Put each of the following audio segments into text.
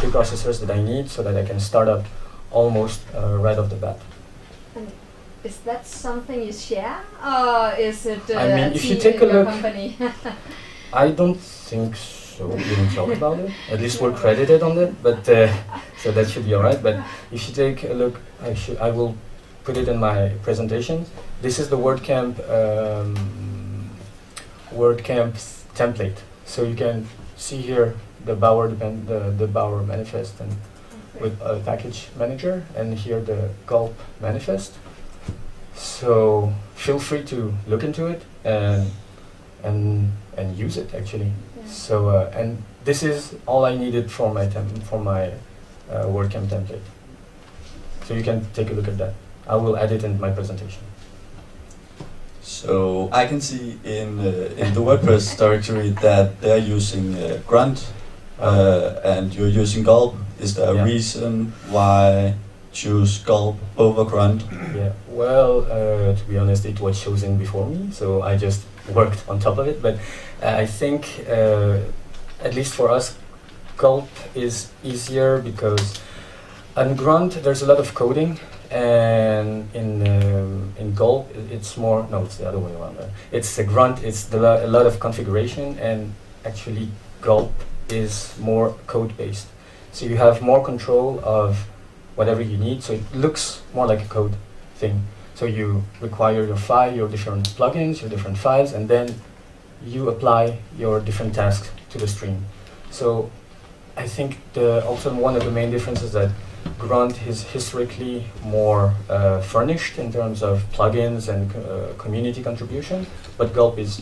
preprocessors that I need so that I can start up almost right off the bat. And is that something you share, or is it I mean, if you team take in a your look, company? I don't think so. We didn't talk about it. At least we're credited on it, but so that should be alright. But if you take a look, I will put it in my presentation. This is the WordCamp template. So you can see here the Bower the Bower manifest and with a package manager, and here the gulp manifest. So feel free to look into it and use it actually. Yeah. So and this is all I needed for my WordCamp template. So you can take a look at that. I will add it in my presentation. So I can see in the WordPress directory that they're using Grunt and you're using Gulp. Is there a reason why choose Gulp over Grunt? Yeah, well, to be honest, it was chosen before me, so I just worked on top of it. But I think, at least for us, Gulp is easier because on Grunt there's a lot of coding, and in Gulp it's more. No, it's the other way around. It's the Grunt. It's a lot of configuration, and actually Gulp is more code based. So you have more control of whatever you need. So it looks more like a code thing. So you require your file, your different plugins, your different files, and then you apply your different tasks to the stream. So I think also one of the main differences is that Grunt is historically more furnished in terms of plugins and community contribution, but Gulp is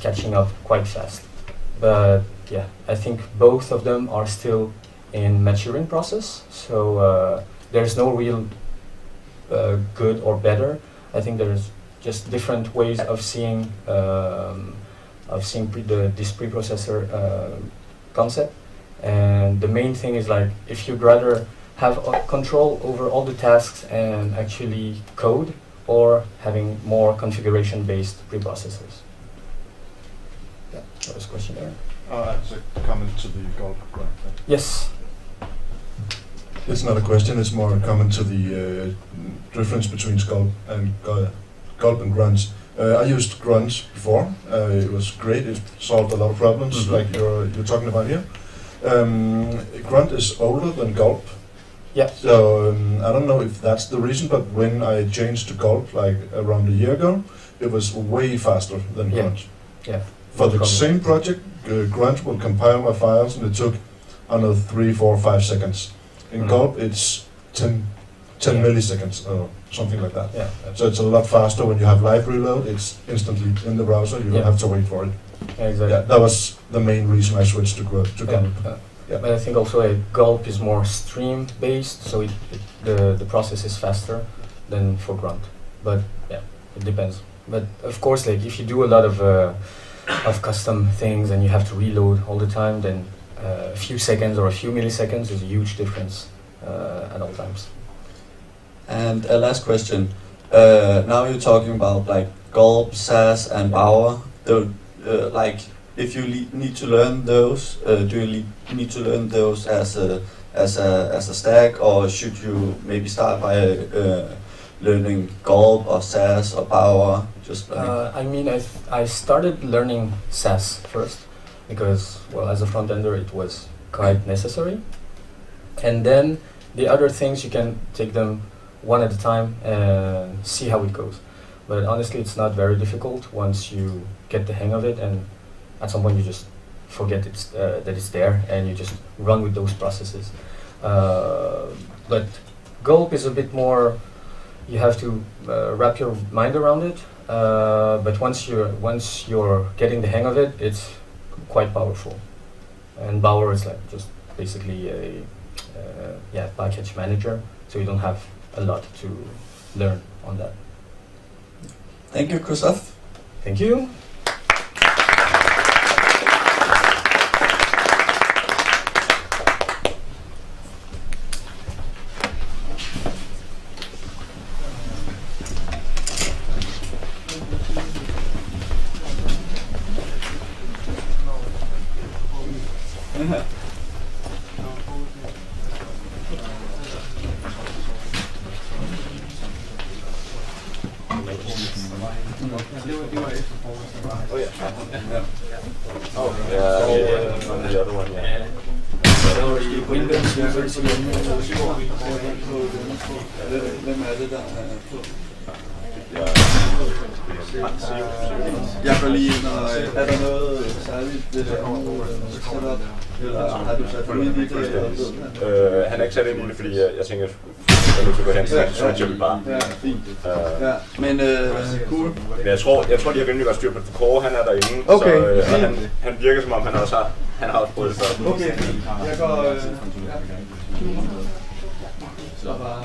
catching up quite fast. But yeah, I think both of them are still in maturing process. So there's no real good or better. I think there's just different ways of seeing this preprocessor concept. And the main thing is like if you'd rather have control over all the tasks and actually code, or having more configuration-based preprocessors. Yeah, that was a question there. That's a comment to the Gulp Grunt. Yes. It's not a question, it's more a comment to the difference between Gulp and Grunt. I used Grunt before. It was great, it solved a lot of problems like you're talking about here. Grunt is older than Gulp. Yeah. So I don't know if that's the reason, but when I changed to Gulp like around a year ago, it was way faster than Grunt. Yeah. For the same project, Grunt will compile my files, and it took another 3, 4, 5 seconds. In Gulp, it's 10 milliseconds or something like that. Yeah. So it's a lot faster. When you have live reload, it's instantly in the browser. You don't have to wait for it. Exactly. Yeah, that was the main reason I switched to Gulp. Yeah. But I think also Gulp is more stream based, so the process is faster than for Grunt. But yeah, it depends. But of course, like if you do a lot of custom things and you have to reload all the time, then a few seconds or a few milliseconds is a huge difference at all times. And a last question. Now you're talking about like Gulp, SAS, and Bower. Like, if you need to learn those, do you need to learn those as a stack, or should you maybe start by learning Gulp or SAS or Bower? Just like I mean, I started learning SAS first because, well, as a front-ender, it was quite necessary. And then the other things, you can take them one at a time and see how it goes. But honestly, it's not very difficult once you get the hang of it, and at some point you just forget that it's there, and you just run with those processes. But Gulp is a bit more, you have to wrap your mind around it. But once you're getting the hang of it, it's quite powerful. And Bower is like just basically a package manager, so you don't have a lot to learn on that. Thank you, Christoph. Thank you. Oh, yeah, on the other one, yeah. So Windows users Hvem er det, der er på? Jeg går lige ind, og er der noget særligt setup? Eller har du sat dig ind i det? Han er ikke sat ind i det, fordi jeg tænker, jeg er nødt til at gå hen, så switcher vi bare. Ja, fint. Ja, men cool. Men jeg tror, de har rimelig godt styr på det. Kåre, han er derinde, Okay, så han virker som om, han også har prøvet det før. Okay, jeg går... Så bare...